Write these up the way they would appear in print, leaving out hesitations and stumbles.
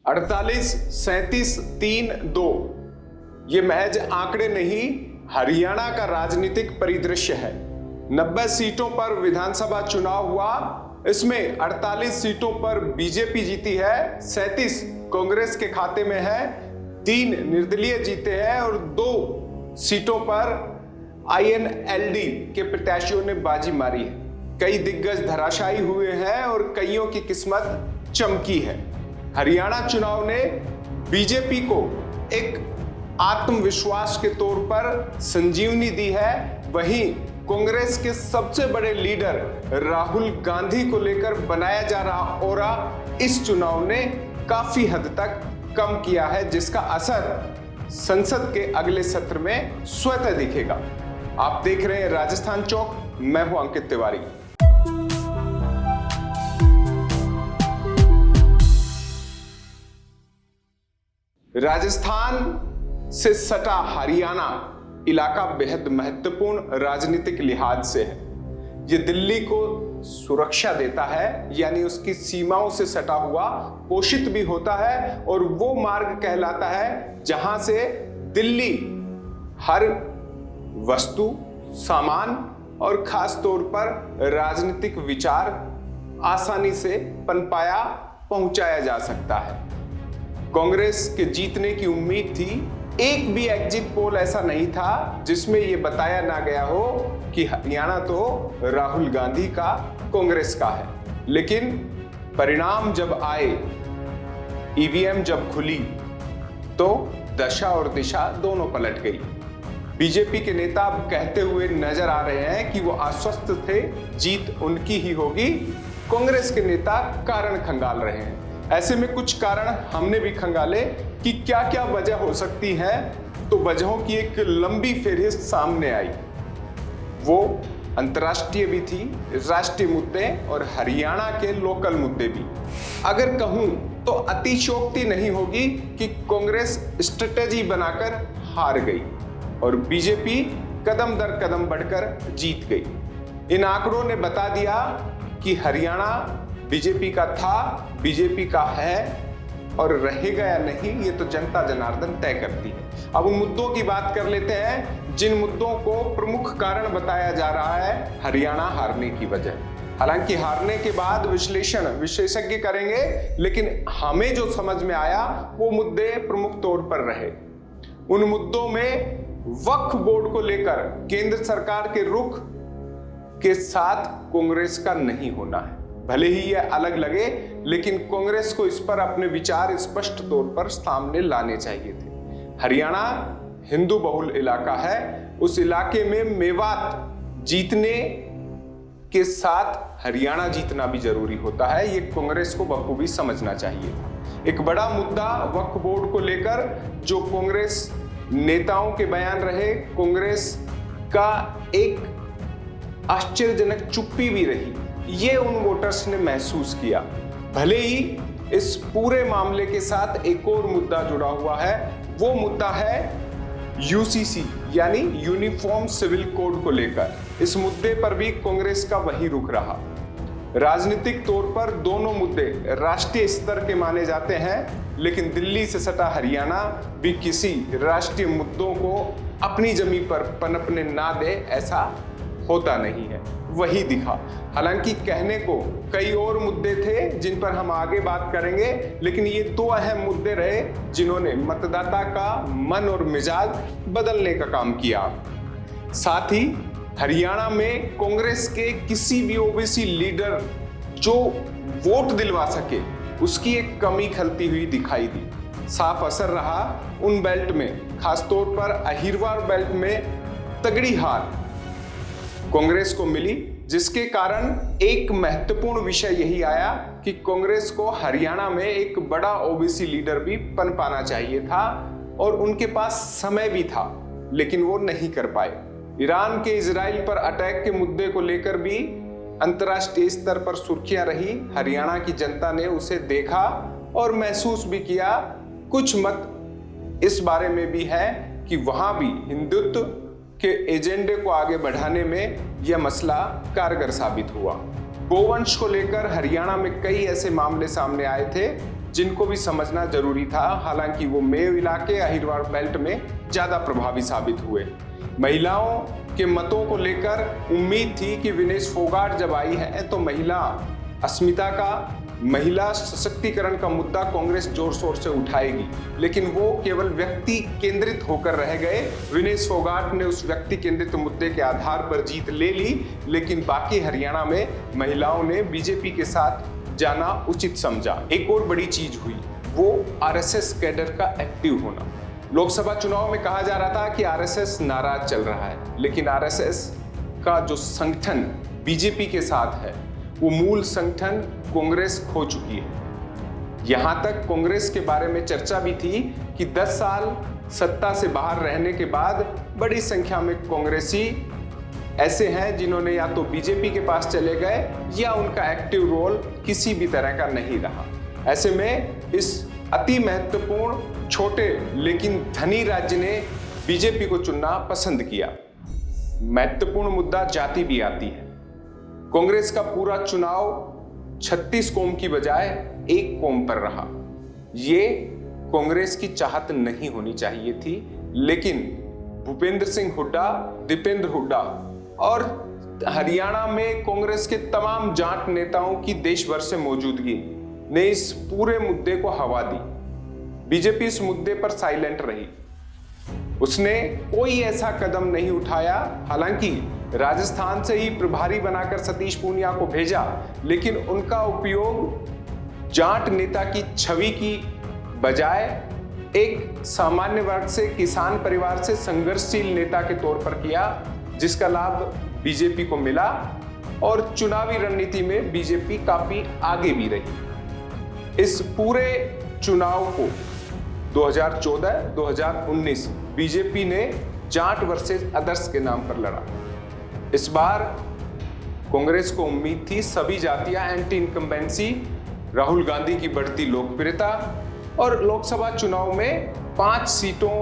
48, 37, 3, 2 ये महज आंकड़े नहीं, हरियाणा का राजनीतिक परिदृश्य है। 90 सीटों पर विधानसभा चुनाव हुआ, इसमें 48 सीटों पर बीजेपी जीती है, 37 कांग्रेस के खाते में है, 3 निर्दलीय जीते हैं और 2 सीटों पर INLD के प्रत्याशियों ने बाजी मारी है। कई दिग्गज धराशायी हुए हैं और कईयों की किस्मत चमकी है। हरियाणा चुनाव ने बीजेपी को एक आत्मविश्वास के तौर पर संजीवनी दी है। वहीं कांग्रेस के सबसे बड़े लीडर राहुल गांधी को लेकर बनाया जा रहा ऑरा इस चुनाव ने काफी हद तक कम किया है, जिसका असर संसद के अगले सत्र में स्वतः दिखेगा। आप देख रहे हैं राजस्थान चौक, मैं हूं अंकित तिवारी। राजस्थान से सटा हरियाणा इलाका बेहद महत्वपूर्ण राजनीतिक लिहाज से है। ये दिल्ली को सुरक्षा देता है, यानी उसकी सीमाओं से सटा हुआ पोषित भी होता है और वो मार्ग कहलाता है जहां से दिल्ली हर वस्तु, सामान और खास तौर पर राजनीतिक विचार आसानी से पनपाया पहुंचाया जा सकता है। कांग्रेस के जीतने की उम्मीद थी। एक भी एग्जिट पोल ऐसा नहीं था जिसमें यह बताया ना गया हो कि हरियाणा तो राहुल गांधी का, कांग्रेस का है। लेकिन परिणाम जब आए, ईवीएम जब खुली, तो दशा और दिशा दोनों पलट गई। बीजेपी के नेता अब कहते हुए नजर आ रहे हैं कि वो आश्वस्त थे, जीत उनकी ही होगी। कांग्रेस के नेता कारण खंगाल रहे हैं। ऐसे में कुछ कारण हमने भी खंगाले कि क्या क्या वजह हो सकती है। तो वजहों की एक लंबी फेहरिस्त सामने आई। वो अंतर्राष्ट्रीय भी थी, राष्ट्रीय मुद्दे और हरियाणा के लोकल मुद्दे भी। अगर कहूं तो अतिशयोक्ति नहीं होगी कि कांग्रेस स्ट्रेटेजी बनाकर हार गई और बीजेपी कदम दर कदम बढ़कर जीत गई। इन आंकड़ों ने बता दिया कि हरियाणा बीजेपी का था, बीजेपी का है और रहेगा या नहीं, ये तो जनता जनार्दन तय करती है। अब उन मुद्दों की बात कर लेते हैं जिन मुद्दों को प्रमुख कारण बताया जा रहा है हरियाणा हारने की वजह। हालांकि हारने के बाद विश्लेषण विशेषज्ञ करेंगे, लेकिन हमें जो समझ में आया वो मुद्दे प्रमुख तौर पर रहे। उन मुद्दों में वक्फ बोर्ड को लेकर केंद्र सरकार के रुख के साथ कांग्रेस का नहीं होना है। भले ही यह अलग लगे, लेकिन कांग्रेस को इस पर अपने विचार स्पष्ट तौर पर सामने लाने चाहिए थे। हरियाणा हिंदू बहुल इलाका है। उस इलाके में मेवात जीतने के साथ हरियाणा जीतना भी जरूरी होता है। ये कांग्रेस को बखूबी समझना चाहिए था। एक बड़ा मुद्दा वक्फ बोर्ड को लेकर जो कांग्रेस नेताओं के बयान रहे, कांग्रेस का एक आश्चर्यजनक चुप्पी भी रही, ये उन वोटर्स ने महसूस किया। भले ही इस पूरे मामले के साथ एक और मुद्दा जुड़ा हुआ है, वो मुद्दा है यूसीसी यानी यूनिफॉर्म सिविल कोड को लेकर। इस मुद्दे पर भी कांग्रेस का वही रुख रहा। राजनीतिक तौर पर दोनों मुद्दे राष्ट्रीय स्तर के माने जाते हैं, लेकिन दिल्ली से सटा हरियाणा भी किसी राष्ट्रीय मुद्दों को अपनी जमीन पर पनपने ना दे, ऐसा होता नहीं है। वही दिखा। हालांकि कहने को कई और मुद्दे थे जिन पर हम आगे बात करेंगे, लेकिन ये 2 अहम मुद्दे रहे जिन्होंने मतदाता का मन और मिजाज बदलने का काम किया। साथ ही हरियाणा में कांग्रेस के किसी भी ओबीसी लीडर जो वोट दिलवा सके, उसकी एक कमी खलती हुई दिखाई दी। साफ असर रहा उन बेल्ट में, खासतौर पर अहिरवार बेल्ट में तगड़ी हार कांग्रेस को मिली, जिसके कारण एक महत्वपूर्ण विषय यही आया कि कांग्रेस को हरियाणा में एक बड़ा ओबीसी लीडर भी पनपाना चाहिए था और उनके पास समय भी था, लेकिन वो नहीं कर पाए। ईरान के इजराइल पर अटैक के मुद्दे को लेकर भी अंतर्राष्ट्रीय स्तर पर सुर्खियां रही। हरियाणा की जनता ने उसे देखा और महसूस भी किया। कुछ मत इस बारे में भी है कि वहां भी हिंदुत्व के एजेंडे को आगे बढ़ाने में यह मसला कारगर साबित हुआ। गोवंश को लेकर हरियाणा में कई ऐसे मामले सामने आए थे जिनको भी समझना जरूरी था। हालांकि वो मेयो इलाके अहिरवाड़ बेल्ट में ज्यादा प्रभावी साबित हुए। महिलाओं के मतों को लेकर उम्मीद थी कि विनेश फोगाट जब आई है तो महिला अस्मिता का, महिला सशक्तिकरण का मुद्दा कांग्रेस जोर शोर से उठाएगी, लेकिन वो केवल व्यक्ति केंद्रित होकर रह गए। विनेश फोगाट ने उस व्यक्ति केंद्रित मुद्दे के आधार पर जीत ले ली, लेकिन बाकी हरियाणा में महिलाओं ने बीजेपी के साथ जाना उचित समझा। एक और बड़ी चीज हुई, वो आरएसएस कैडर का एक्टिव होना। लोकसभा चुनाव में कहा जा रहा था कि आरएसएस नाराज चल रहा है, लेकिन आरएसएस का जो संगठन बीजेपी के साथ है, वो मूल संगठन कांग्रेस खो चुकी है। यहां तक कांग्रेस के बारे में चर्चा भी थी कि 10 साल सत्ता से बाहर रहने के बाद बड़ी संख्या में कांग्रेसी ऐसे हैं जिन्होंने या तो बीजेपी के पास चले गए या उनका एक्टिव रोल किसी भी तरह का नहीं रहा। ऐसे में इस अति महत्वपूर्ण छोटे लेकिन धनी राज्य ने बीजेपी को चुनना पसंद किया। महत्वपूर्ण मुद्दा जाति भी आती है। कांग्रेस का पूरा चुनाव 36 कौम की बजाय एक कौम पर रहा। ये कांग्रेस की चाहत नहीं होनी चाहिए थी, लेकिन भूपेंद्र सिंह हुड्डा, दीपेंद्र हुड्डा और हरियाणा में कांग्रेस के तमाम जाट नेताओं की देश भर से मौजूदगी ने इस पूरे मुद्दे को हवा दी। बीजेपी इस मुद्दे पर साइलेंट रही, उसने कोई ऐसा कदम नहीं उठाया। हालांकि राजस्थान से ही प्रभारी बनाकर सतीश पूनिया को भेजा, लेकिन उनका उपयोग जाट नेता की छवि की बजाय एक सामान्य वर्ग से, किसान परिवार से संघर्षशील नेता के तौर पर किया, जिसका लाभ बीजेपी को मिला और चुनावी रणनीति में बीजेपी काफी आगे भी रही। इस पूरे चुनाव को 2014-2019 बीजेपी ने जाट वर्सेस अदर्स के नाम पर लड़ा। इस बार कांग्रेस को उम्मीद थी सभी जातियां एंटी इनकम्बेंसी, राहुल गांधी की बढ़ती लोकप्रियता और लोकसभा चुनाव में 5 सीटों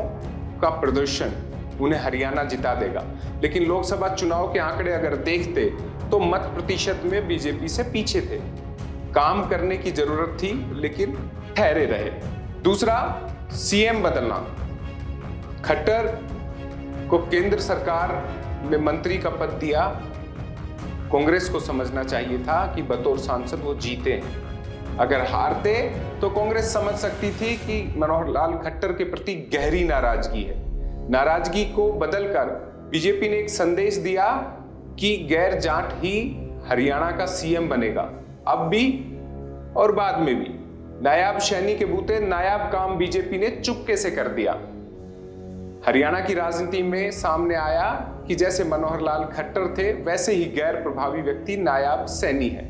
का प्रदर्शन उन्हें हरियाणा जिता देगा। लेकिन लोकसभा चुनाव के आंकड़े अगर देखते तो मत प्रतिशत में बीजेपी से पीछे थे। काम करने की जरूरत थी, लेकिन ठहरे रहे। दूसरा, सीएम बदलना। खट्टर को केंद्र सरकार में मंत्री का पद दिया। कांग्रेस को समझना चाहिए था कि बतौर सांसद वो जीते हैं। अगर हारते तो कांग्रेस समझ सकती थी कि मनोहर लाल खट्टर के प्रति गहरी नाराजगी है। नाराजगी को बदलकर बीजेपी ने एक संदेश दिया कि गैर जाट ही हरियाणा का सीएम बनेगा, अब भी और बाद में भी। नायाब शैनी के बूते नायाब काम बीजेपी ने चुपके से कर दिया। हरियाणा की राजनीति में सामने आया कि जैसे मनोहर लाल खट्टर थे, वैसे ही गैर प्रभावी व्यक्ति नायाब सैनी है,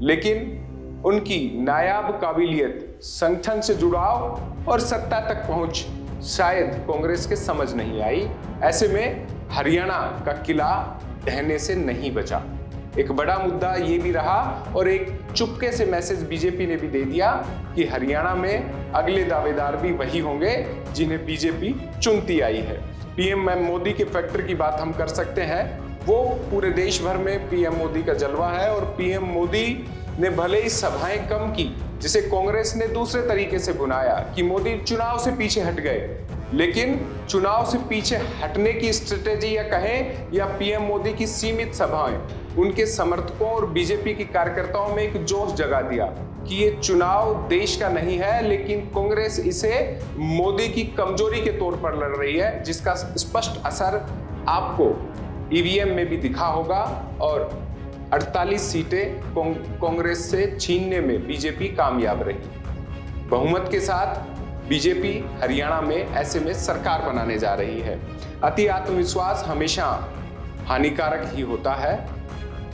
लेकिन उनकी नायाब काबिलियत, संगठन से जुड़ाव और सत्ता तक पहुंच शायद कांग्रेस के समझ नहीं आई। ऐसे में हरियाणा का किला ढहने से नहीं बचा। एक बड़ा मुद्दा ये भी रहा और एक चुपके से मैसेज बीजेपी ने भी दे दिया कि हरियाणा में अगले दावेदार भी वही होंगे जिन्हें बीजेपी चुनती आई है। पीएम मोदी के फैक्टर की बात हम कर सकते हैं। वो पूरे देश भर में पीएम मोदी का जलवा है और पीएम मोदी ने भले ही सभाएं कम की, जिसे कांग्रेस ने दूसरे तरीके से बुनाया कि मोदी चुनाव से पीछे हट गए, लेकिन चुनाव से पीछे हटने की स्ट्रेटेजी या कहें या पीएम मोदी की सीमित सभाएं उनके समर्थकों और बीजेपी के कार्यकर्ताओं में एक जोश जगा दिया कि ये चुनाव देश का नहीं है, लेकिन कांग्रेस इसे मोदी की कमजोरी के तौर पर लड़ रही है, जिसका स्पष्ट असर आपको ईवीएम में भी दिखा होगा और 48 सीटें कांग्रेस से छीनने में बीजेपी कामयाब रही। बहुमत के साथ बीजेपी हरियाणा में ऐसे में सरकार बनाने जा रही है। अति आत्मविश्वास हमेशा हानिकारक ही होता है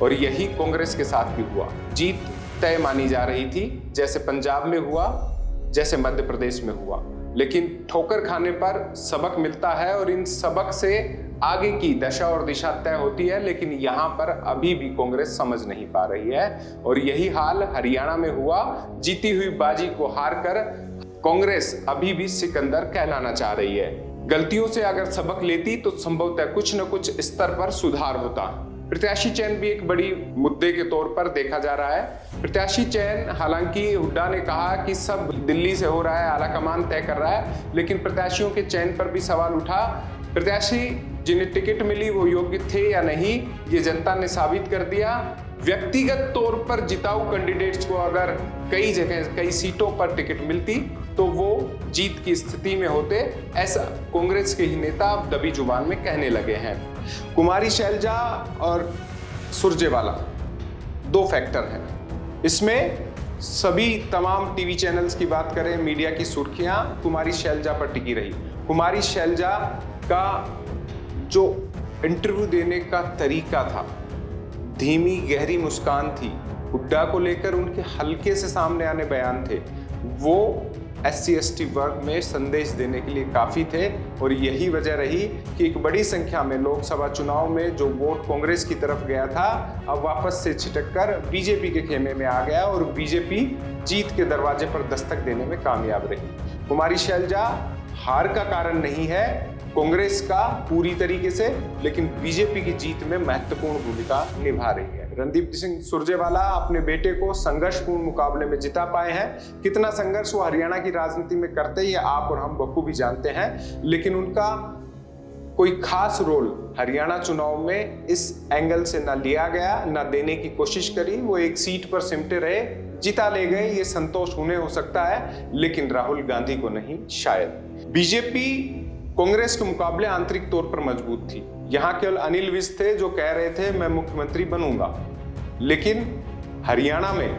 और यही कांग्रेस के साथ भी हुआ। जीत तय मानी जा रही थी, जैसे पंजाब में हुआ, जैसे मध्य प्रदेश में हुआ, लेकिन ठोकर खाने पर सबक मिलता है और इन सबक से आगे की दशा और दिशा तय होती है। लेकिन यहाँ पर अभी भी कांग्रेस समझ नहीं पा रही है और यही हाल हरियाणा में हुआ। जीती हुई बाजी को हारकर कांग्रेस अभी भी सिकंदर कहलाना चाह रही है। गलतियों से अगर सबक लेती तो संभवतः कुछ न कुछ स्तर पर सुधार होता। प्रत्याशी चयन भी एक बड़ी मुद्दे के तौर पर देखा जा रहा है। प्रत्याशी चयन, हालांकि हुड्डा ने कहा कि सब दिल्ली से हो रहा है, आलाकमान तय कर रहा है, लेकिन प्रत्याशियों के चयन पर भी सवाल उठा। प्रत्याशी जिन्हें टिकट मिली वो योग्य थे या नहीं, ये जनता ने साबित कर दिया। व्यक्तिगत तौर पर जिताऊ कैंडिडेट्स को अगर कई जगह कई सीटों पर टिकट मिलती तो वो जीत की स्थिति में होते, ऐसा कांग्रेस के ही नेता दबी जुबान में कहने लगे हैं। कुमारी शैलजा और सुरजेवाला दो फैक्टर हैं इसमें। सभी तमाम टीवी चैनल्स की बात करें, मीडिया की सुर्खियां कुमारी शैलजा पर टिकी रही। कुमारी शैलजा का जो इंटरव्यू देने का तरीका था, धीमी गहरी मुस्कान थी, हुड्डा को लेकर उनके हल्के से सामने आने बयान थे, वो SC/ST वर्ग में संदेश देने के लिए काफी थे। और यही वजह रही कि एक बड़ी संख्या में लोकसभा चुनाव में जो वोट कांग्रेस की तरफ गया था, अब वापस से छिटक कर बीजेपी के खेमे में आ गया और बीजेपी जीत के दरवाजे पर दस्तक देने में कामयाब रही। कुमारी शैलजा हार का कारण नहीं है कांग्रेस का पूरी तरीके से, लेकिन बीजेपी की जीत में महत्वपूर्ण भूमिका निभा रही है। रणदीप सिंह सुरजेवाला अपने बेटे को संघर्षपूर्ण मुकाबले में जिता पाए हैं। कितना संघर्ष वो हरियाणा की राजनीति में करते ये आप और हम बखूबी जानते हैं, लेकिन उनका कोई खास रोल हरियाणा चुनाव में इस एंगल से ना लिया गया, ना देने की कोशिश करी। वो एक सीट पर सिमटे रहे, जिता ले गए, ये संतोष उन्हें हो सकता है, लेकिन राहुल गांधी को नहीं शायद। बीजेपी कांग्रेस के मुकाबले आंतरिक तौर पर मजबूत थी। यहां केवल अनिल विज थे जो कह रहे थे मैं मुख्यमंत्री बनूंगा, लेकिन हरियाणा में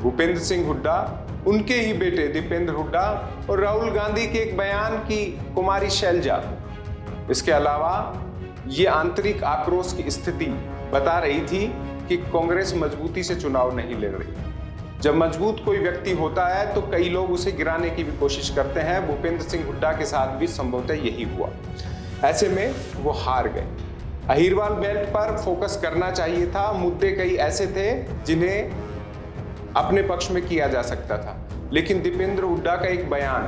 भूपेंद्र सिंह हुड्डा, उनके ही बेटे दीपेंद्र हुड्डा और राहुल गांधी के एक बयान की कुमारी शैलजा, इसके अलावा ये आंतरिक आक्रोश की स्थिति बता रही थी कि कांग्रेस मजबूती से चुनाव नहीं लड़ रही। जब मजबूत कोई व्यक्ति होता है तो कई लोग उसे गिराने की भी कोशिश करते हैं। भूपेंद्र सिंह हुड्डा के साथ भी संभवतः यही हुआ। ऐसे में वो हार गए। अहिरवाल बेल्ट पर फोकस करना चाहिए था। मुद्दे कई ऐसे थे जिन्हें अपने पक्ष में किया जा सकता था, लेकिन दीपेंद्र हुड्डा का एक बयान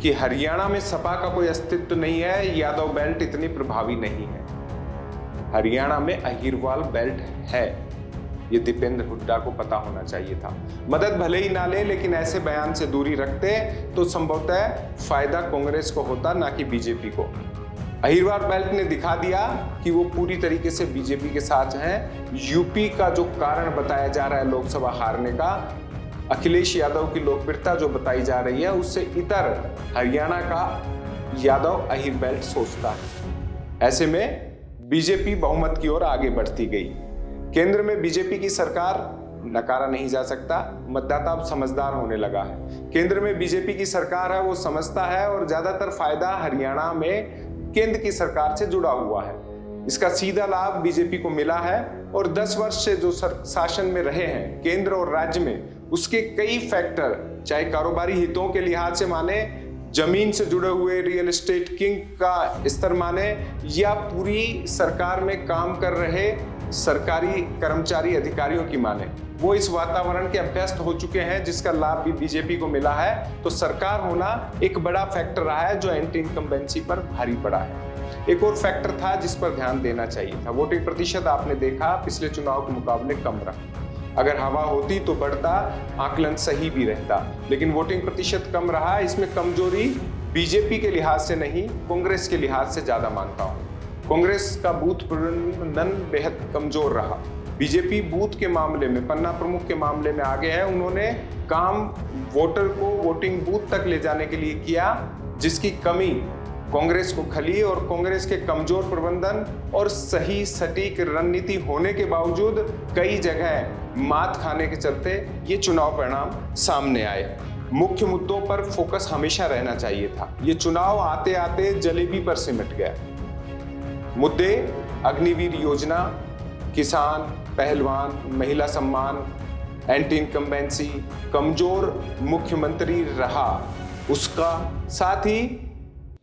कि हरियाणा में सपा का कोई अस्तित्व नहीं है, यादव बेल्ट इतनी प्रभावी नहीं है। हरियाणा में अहिरवाल बेल्ट है, ये दीपेंद्र हुड्डा को पता होना चाहिए था। मदद भले ही ना ले, लेकिन ऐसे बयान से दूरी रखते तो संभवतः फायदा कांग्रेस को होता, ना कि बीजेपी को। अहिरवाल बेल्ट ने दिखा दिया कि वो पूरी तरीके से बीजेपी के साथ हैं। यूपी का जो कारण बताया जा रहा है लोकसभा हारने का, अखिलेश यादव की लोकप्रियता जो बताई जा रही है, उससे इतर हरियाणा का यादव अहिर बेल्ट सोचता है। ऐसे में बीजेपी बहुमत की ओर आगे बढ़ती गई। केंद्र में बीजेपी की सरकार नकारा नहीं जा सकता। मतदाता अब समझदार होने लगा है। केंद्र में बीजेपी की सरकार है, वो समझता है, और ज्यादातर फायदा हरियाणा में केंद्र की सरकार से जुड़ा हुआ है। इसका सीधा लाभ बीजेपी को मिला है, और 10 वर्ष से जो शासन में रहे हैं केंद्र और राज्य में, उसके कई फैक्टर, चाहे कारोबारी हितों के लिहाज से माने, जमीन से जुड़े हुए रियल एस्टेट किंग का स्तर माने, या पूरी सरकार में काम कर रहे सरकारी कर्मचारी अधिकारियों की माने, वो इस वातावरण के अभ्यस्त हो चुके हैं जिसका लाभ भी बीजेपी को मिला है। तो सरकार होना एक बड़ा फैक्टर रहा है जो एंटी इनकम्बेंसी पर भारी पड़ा है। एक और फैक्टर था जिस पर ध्यान देना चाहिए था। वोटिंग प्रतिशत आपने देखा पिछले चुनाव के मुकाबले कम रहा। अगर हवा होती तो बढ़ता, आकलन सही भी रहता, लेकिन वोटिंग प्रतिशत कम रहा। इसमें कमजोरी बीजेपी के लिहाज से नहीं, कांग्रेस के लिहाज से ज्यादा मानता हूं। कांग्रेस का बूथ प्रबंधन बेहद कमजोर रहा। बीजेपी बूथ के मामले में, पन्ना प्रमुख के मामले में आगे है। उन्होंने काम वोटर को वोटिंग बूथ तक ले जाने के लिए किया, जिसकी कमी कांग्रेस को खली। और कांग्रेस के कमजोर प्रबंधन और सही सटीक रणनीति होने के बावजूद कई जगह मात खाने के चलते ये चुनाव परिणाम सामने आए। मुख्य मुद्दों पर फोकस हमेशा रहना चाहिए था। ये चुनाव आते आते जलेबी पर सिमट गया। मुद्दे अग्निवीर योजना, किसान, पहलवान, महिला सम्मान, एंटी इनकम्बेंसी, कमजोर मुख्यमंत्री रहा उसका, साथ ही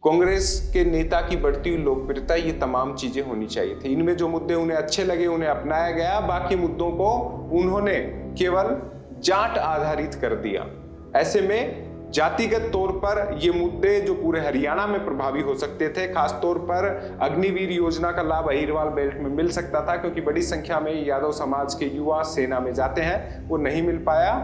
कांग्रेस के नेता की बढ़ती हुई लोकप्रियता, ये तमाम चीजें होनी चाहिए थी। इनमें जो मुद्दे उन्हें अच्छे लगे उन्हें अपनाया गया, बाकी मुद्दों को उन्होंने केवल जाट आधारित कर दिया। ऐसे में जातिगत तौर पर ये मुद्दे जो पूरे हरियाणा में प्रभावी हो सकते थे, खास तौर पर अग्निवीर योजना का लाभ अहिरवाल बेल्ट में मिल सकता था, क्योंकि बड़ी संख्या में यादव समाज के युवा सेना में जाते हैं, वो नहीं मिल पाया।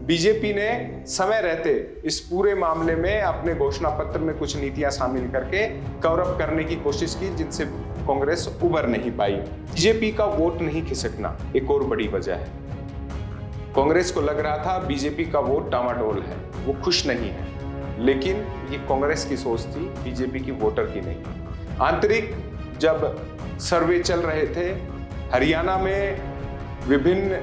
बीजेपी ने समय रहते इस पूरे मामले में अपने घोषणा पत्र में कुछ नीतियां शामिल करके कवर अप करने की कोशिश की, जिनसे कांग्रेस उबर नहीं पाई। बीजेपी का वोट नहीं खिसकना एक और बड़ी वजह है। कांग्रेस को लग रहा था बीजेपी का वोट डामाडोल है, वो खुश नहीं है, लेकिन ये कांग्रेस की सोच थी, बीजेपी की वोटर की नहीं। आंतरिक जब सर्वे चल रहे थे, हरियाणा में विभिन्न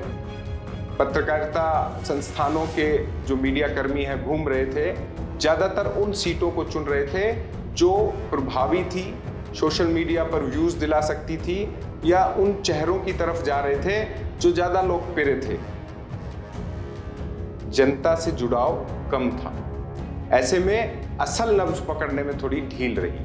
पत्रकारिता संस्थानों के जो मीडिया कर्मी हैं घूम रहे थे, ज्यादातर उन सीटों को चुन रहे थे जो प्रभावी थी, सोशल मीडिया पर व्यूज दिला सकती थी, या उन चेहरों की तरफ जा रहे थे जो ज्यादा लोकप्रिय थे। जनता से जुड़ाव कम था। ऐसे में असल नब्ज पकड़ने में थोड़ी ढील रही,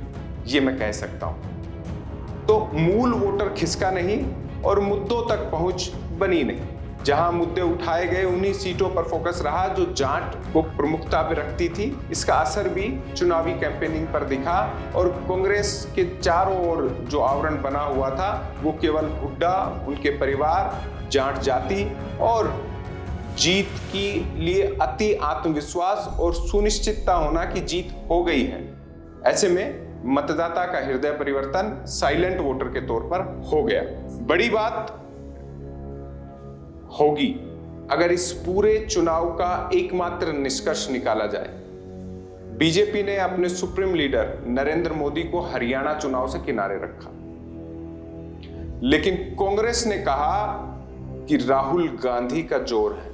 ये मैं कह सकता हूं। तो मूल वोटर खिसका नहीं और मुद्दों तक पहुंच बनी नहीं। जहां मुद्दे उठाए गए उन्हीं सीटों पर फोकस रहा जो जाट को प्रमुखता पे रखती थी। इसका असर भी चुनावी कैंपेनिंग पर दिखा और कांग्रेस के चारों ओर जो आवरण बना हुआ था वो केवल हुड्डा, उनके परिवार, जाट जाति और जीत के लिए अति आत्मविश्वास और सुनिश्चितता होना कि जीत हो गई है। ऐसे में मतदाता का हृदय परिवर्तन साइलेंट वोटर के तौर पर हो गया। बड़ी बात होगी अगर इस पूरे चुनाव का एकमात्र निष्कर्ष निकाला जाए। बीजेपी ने अपने सुप्रीम लीडर नरेंद्र मोदी को हरियाणा चुनाव से किनारे रखा, लेकिन कांग्रेस ने कहा कि राहुल गांधी का जोर है।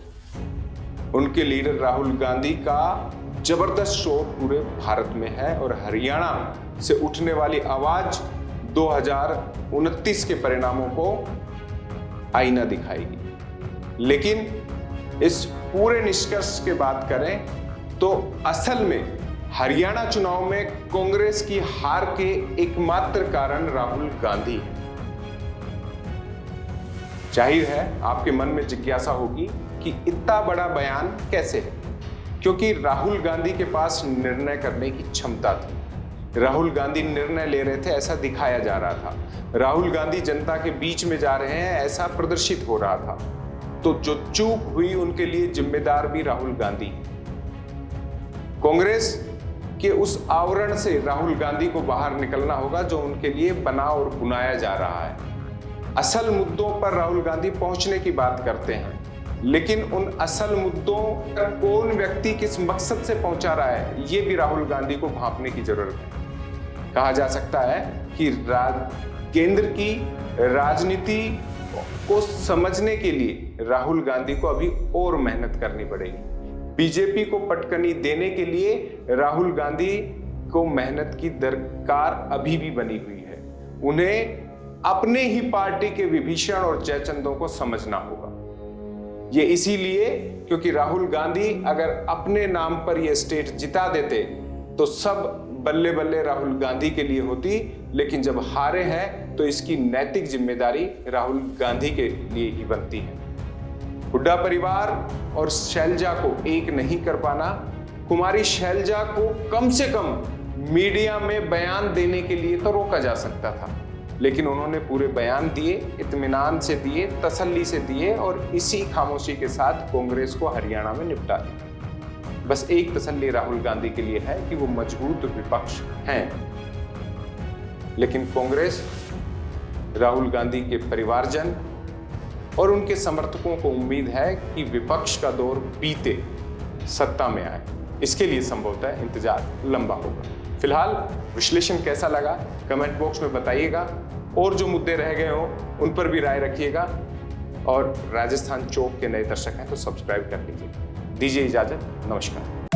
उनके लीडर राहुल गांधी का जबरदस्त शोर पूरे भारत में है और हरियाणा से उठने वाली आवाज 2029 के परिणामों को आईना दिखाएगी। लेकिन इस पूरे निष्कर्ष की बात करें तो असल में हरियाणा चुनाव में कांग्रेस की हार के एकमात्र कारण राहुल गांधी है। जाहिर है आपके मन में जिज्ञासा होगी कि इतना बड़ा बयान कैसे है, क्योंकि राहुल गांधी के पास निर्णय करने की क्षमता थी। राहुल गांधी निर्णय ले रहे थे, ऐसा दिखाया जा रहा था। राहुल गांधी जनता के बीच में जा रहे हैं, ऐसा प्रदर्शित हो रहा था। तो जो चूक हुई उनके लिए जिम्मेदार भी राहुल गांधी। कांग्रेस के उस आवरण से राहुल गांधी को बाहर निकलना होगा जो उनके लिए बना और बुनाया जा रहा है। असल मुद्दों पर राहुल गांधी पहुंचने की बात करते हैं, लेकिन उन असल मुद्दों तक कौन व्यक्ति किस मकसद से पहुंचा रहा है, ये भी राहुल गांधी को भांपने की जरूरत है। कहा जा सकता है कि केंद्र की राजनीति को समझने के लिए राहुल गांधी को अभी और मेहनत करनी पड़ेगी। बीजेपी को पटकनी देने के लिए राहुल गांधी को मेहनत की दरकार अभी भी बनी हुई है। उन्हें अपने ही पार्टी के विभीषण और जयचंदों को समझना होगा। ये इसीलिए क्योंकि राहुल गांधी अगर अपने नाम पर यह स्टेट जिता देते तो सब बल्ले बल्ले राहुल गांधी के लिए होती, लेकिन जब हारे हैं तो इसकी नैतिक जिम्मेदारी राहुल गांधी के लिए ही बनती है। हुड्डा परिवार और शैलजा को एक नहीं कर पाना, कुमारी शैलजा को कम से कम मीडिया में बयान देने के लिए तो रोका जा सकता था, लेकिन उन्होंने पूरे बयान दिए, इत्मीनान से दिए, तसल्ली से दिए और इसी खामोशी के साथ कांग्रेस को हरियाणा में निपटा दिया। बस एक तसल्ली राहुल गांधी के लिए है कि वो मजबूत विपक्ष हैं, लेकिन कांग्रेस, राहुल गांधी के परिवारजन और उनके समर्थकों को उम्मीद है कि विपक्ष का दौर बीते, सत्ता में आए। इसके लिए संभवतः इंतजार लंबा होगा। फिलहाल विश्लेषण कैसा लगा कमेंट बॉक्स में बताइएगा, और जो मुद्दे रह गए हो उन पर भी राय रखिएगा, और राजस्थान चौक के नए दर्शक हैं तो सब्सक्राइब कर लीजिए। दीजिए इजाजत, नमस्कार।